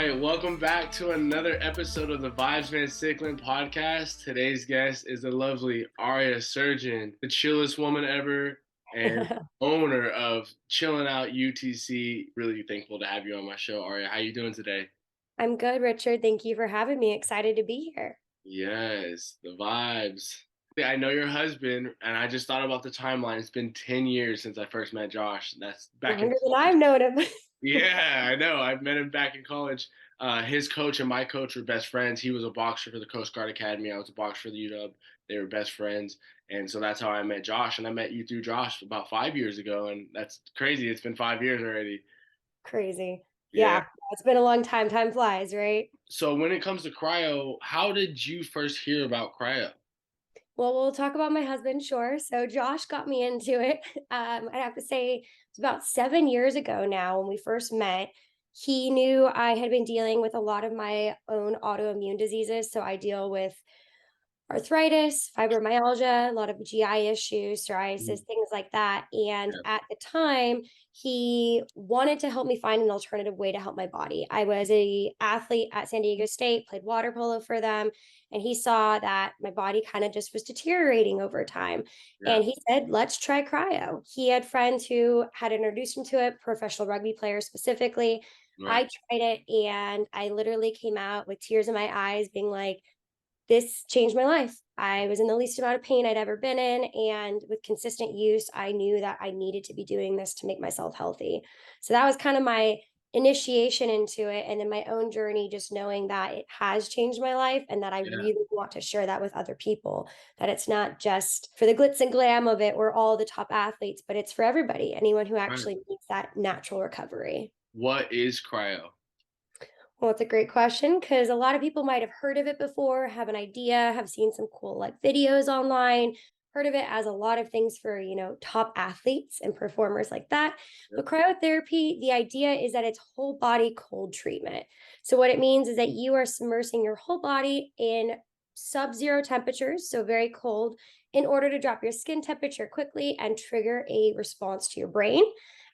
right, welcome back to another episode of the Vansiclen podcast. Today's guest is the lovely Aria Surgeon, the chillest woman ever, and owner of Chillnout Utc. Really thankful to have you on my show, Aria. How you doing today? I'm good, Richard. Thank you for having me. Excited to be here. Yes, the vibes. I know your husband, and I just thought about the timeline. It's been 10 years since I first met Josh. That's back in Longer than college. I've known him. Yeah, I know. I met him back in college. His coach and my coach were best friends. He was a boxer for the Coast Guard Academy. I was a boxer for the UW. They were best friends. And so that's how I met Josh. And I met you through Josh about 5 years ago. And that's crazy. It's been 5 years already. Crazy. Yeah. Yeah, it's been a long time. Time flies, right? So when it comes to cryo, how did you first hear about cryo? Well, we'll talk about my husband, sure. So Josh got me into it. I'd have to say it's about 7 years ago now when we first met. He knew I had been dealing with a lot of my own autoimmune diseases. So I deal with arthritis, fibromyalgia, a lot of GI issues, Mm, psoriasis, things like that. And yeah. at the time, he wanted to help me find an alternative way to help my body. I was a athlete at San Diego State, played water polo for them, and he saw that my body kind of just was deteriorating over time. Yeah. And he said, "Let's try cryo." He had friends who had introduced him to it, professional rugby players specifically. Right. I tried it and I literally came out with tears in my eyes being like, this changed my life. I was in the least amount of pain I'd ever been in. And with consistent use, I knew that I needed to be doing this to make myself healthy. So that was kind of my initiation into it. And then my own journey, just knowing that it has changed my life and that I Yeah. really want to share that with other people. That it's not just for the glitz and glam of it, we're all the top athletes, but it's for everybody, anyone who Right. actually needs that natural recovery. What is cryo? Well, it's a great question because a lot of people might have heard of it before, have an idea, have seen some cool like videos online, heard of it as a lot of things for, top athletes and performers like that. Yep. But cryotherapy, the idea is that it's whole body cold treatment. So what it means is that you are submersing your whole body in sub-zero temperatures, so very cold, in order to drop your skin temperature quickly and trigger a response to your brain.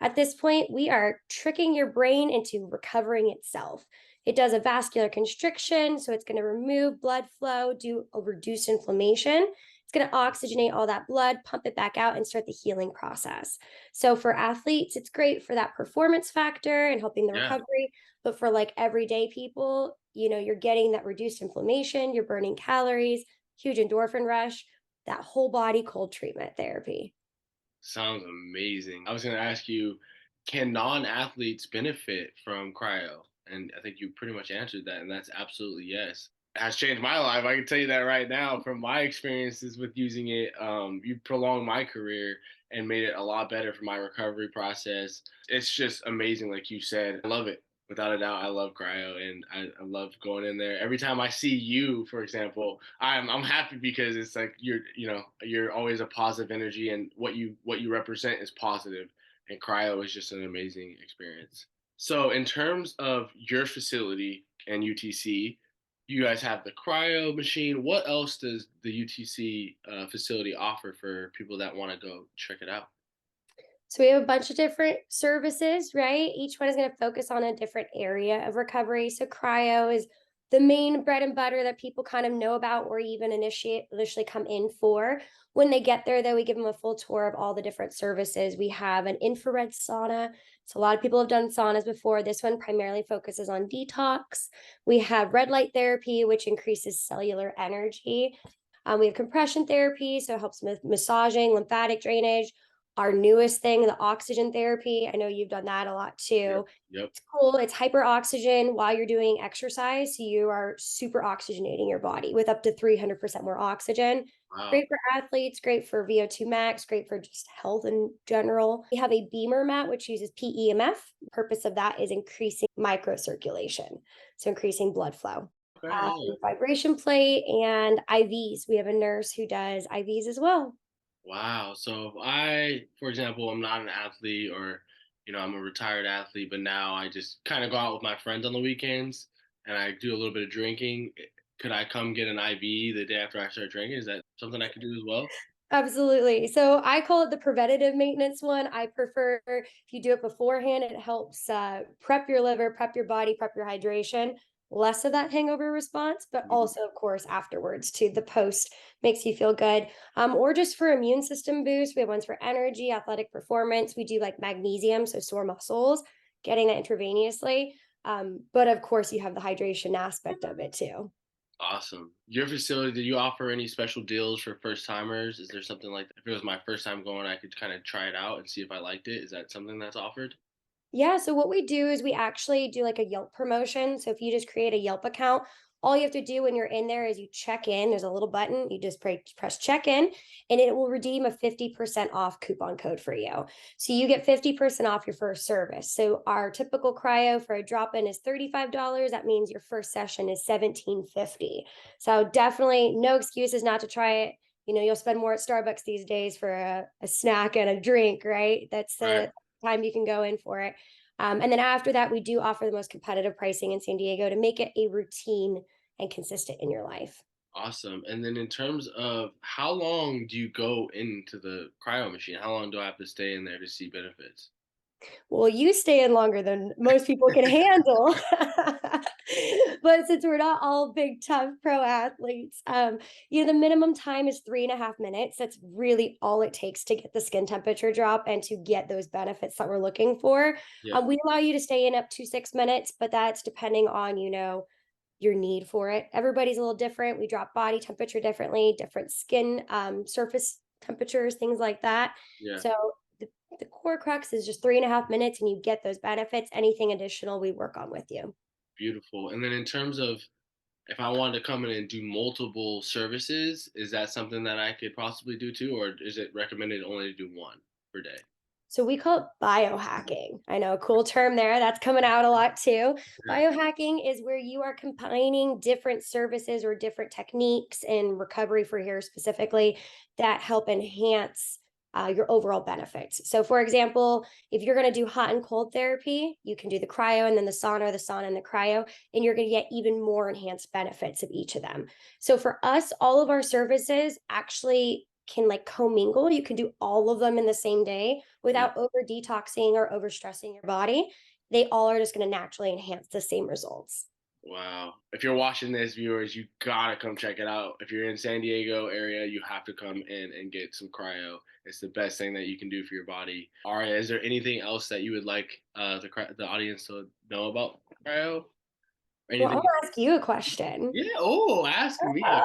At this point, we are tricking your brain into recovering itself. It does a vascular constriction, so it's going to remove blood flow, do a reduced inflammation. It's going to oxygenate all that blood, pump it back out, and start the healing process. So for athletes, it's great for that performance factor and helping the Yeah. recovery. But for like everyday people, you're getting that reduced inflammation, you're burning calories, huge endorphin rush, that whole body cold treatment therapy. Sounds amazing. I was going to ask you, can non-athletes benefit from cryo? And I think you pretty much answered that, and that's absolutely yes. It has changed my life. I can tell you that right now from my experiences with using it. You prolonged my career and made it a lot better for my recovery process. It's just amazing, like you said. I love it. Without a doubt, I love cryo, and I love going in there. Every time I see you, for example, I'm happy because it's like you're always a positive energy, and what you represent is positive, and cryo is just an amazing experience. So in terms of your facility and UTC, you guys have the cryo machine. What else does the UTC facility offer for people that want to go check it out? So we have a bunch of different services, right? Each one is going to focus on a different area of recovery. So cryo is the main bread and butter that people kind of know about or even initially come in for. When they get there, though, we give them a full tour of all the different services. We have an infrared sauna. So a lot of people have done saunas before. This one primarily focuses on detox. We have red light therapy, which increases cellular energy. We have compression therapy, so it helps with massaging, lymphatic drainage. Our newest thing, the oxygen therapy. I know you've done that a lot Yep. too. Yep. It's cool. It's hyperoxygen while you're doing exercise. So you are super oxygenating your body with up to 300% more oxygen. Wow. Great for athletes, great for VO2 max, great for just health in general. We have a beamer mat, which uses PEMF. The purpose of that is increasing microcirculation, so increasing blood flow. Okay. Yeah. Vibration plate and IVs. We have a nurse who does IVs as well. Wow. So if I, for example, I'm not an athlete or, I'm a retired athlete, but now I just kind of go out with my friends on the weekends and I do a little bit of drinking. Could I come get an IV the day after I start drinking? Is that something I could do as well? Absolutely. So I call it the preventative maintenance one. I prefer if you do it beforehand, it helps prep your liver, prep your body, prep your hydration. Less of that hangover response, but Mhm. also, of course, afterwards too. The post makes you feel good. Or just for immune system boost, we have ones for energy, athletic performance. We do like magnesium, so sore muscles, getting that intravenously. But of course, you have the hydration aspect of it too. Awesome. Your facility, do you offer any special deals for first timers? Is there something like that? If it was my first time going, I could kind of try it out and see if I liked it. Is that something that's offered? Yeah, so what we do is we actually do like a Yelp promotion. So if you just create a Yelp account, all you have to do when you're in there is you check in. There's a little button. You just press check in, and it will redeem a 50% off coupon code for you. So you get 50% off your first service. So our typical cryo for a drop in is $35. That means your first session is $17.50. So definitely no excuses not to try it. You'll spend more at Starbucks these days for a snack and a drink, right? That's Right. the time you can go in for it. And then after that, we do offer the most competitive pricing in San Diego to make it a routine and consistent in your life. Awesome. And then in terms of how long do you go into the cryo machine? How long do I have to stay in there to see benefits? Well, you stay in longer than most people can handle. But since we're not all big, tough pro athletes, the minimum time is 3.5 minutes. That's really all it takes to get the skin temperature drop and to get those benefits that we're looking for. Yeah. We allow you to stay in up to 6 minutes, but that's depending on, your need for it. Everybody's a little different. We drop body temperature differently, different skin surface temperatures, things like that. Yeah. So the, the core crux is just 3.5 minutes and you get those benefits. Anything additional, we work on with you. Beautiful. And then in terms of if I wanted to come in and do multiple services, is that something that I could possibly do too, or is it recommended only to do one per day? So we call it biohacking. I know, a cool term there. That's coming out a lot too. Yeah. Biohacking is where you are combining different services or different techniques in recovery for hair specifically that help enhance your overall benefits. So, for example, if you're going to do hot and cold therapy, you can do the cryo and then the sauna and the cryo, and you're going to get even more enhanced benefits of each of them. So, for us, all of our services actually can like commingle. You can do all of them in the same day Yeah. without over detoxing or over stressing your body. They all are just going to naturally enhance the same results. Wow. If you're watching this, viewers, you gotta come check it out. If you're in San Diego area, you have to come in and get some cryo. It's the best thing that you can do for your body. Aria, is there anything else that you would like the audience to know about cryo? Or Well, I'll anything? ask you a question. Yeah. Oh, ask me. Yeah.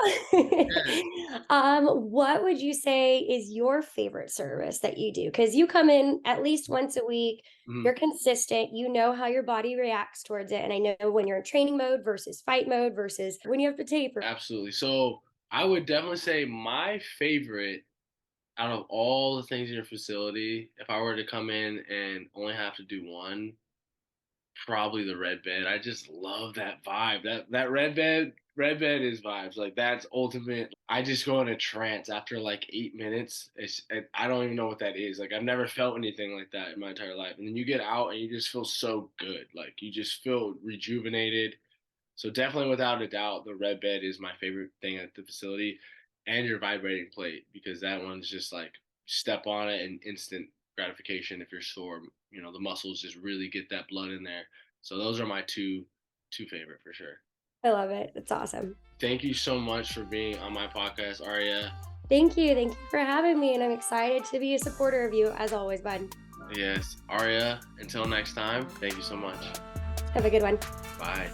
What would you say is your favorite service that you do? Because you come in at least once a week, Mhm. you're consistent, you know how your body reacts towards it. And I know when you're in training mode versus fight mode versus when you have to taper. Absolutely. So I would definitely say my favorite out of all the things in your facility, if I were to come in and only have to do one, probably the red bed. I just love that vibe. That red bed is vibes. Like that's ultimate. I just go in a trance after like 8 minutes. I don't even know what that is. Like I've never felt anything like that in my entire life. And then you get out and you just feel so good. Like you just feel rejuvenated. So definitely, without a doubt, the red bed is my favorite thing at the facility, and your vibrating plate because that one's just like step on it and instant gratification. If you're sore, the muscles just really get that blood in there. So those are my two favorite for sure. I love it. It's awesome. Thank you so much for being on my podcast, Aria. Thank you. Thank you for having me. And I'm excited to be a supporter of you as always, bud. Yes, Aria. Until next time, thank you so much. Have a good one. Bye.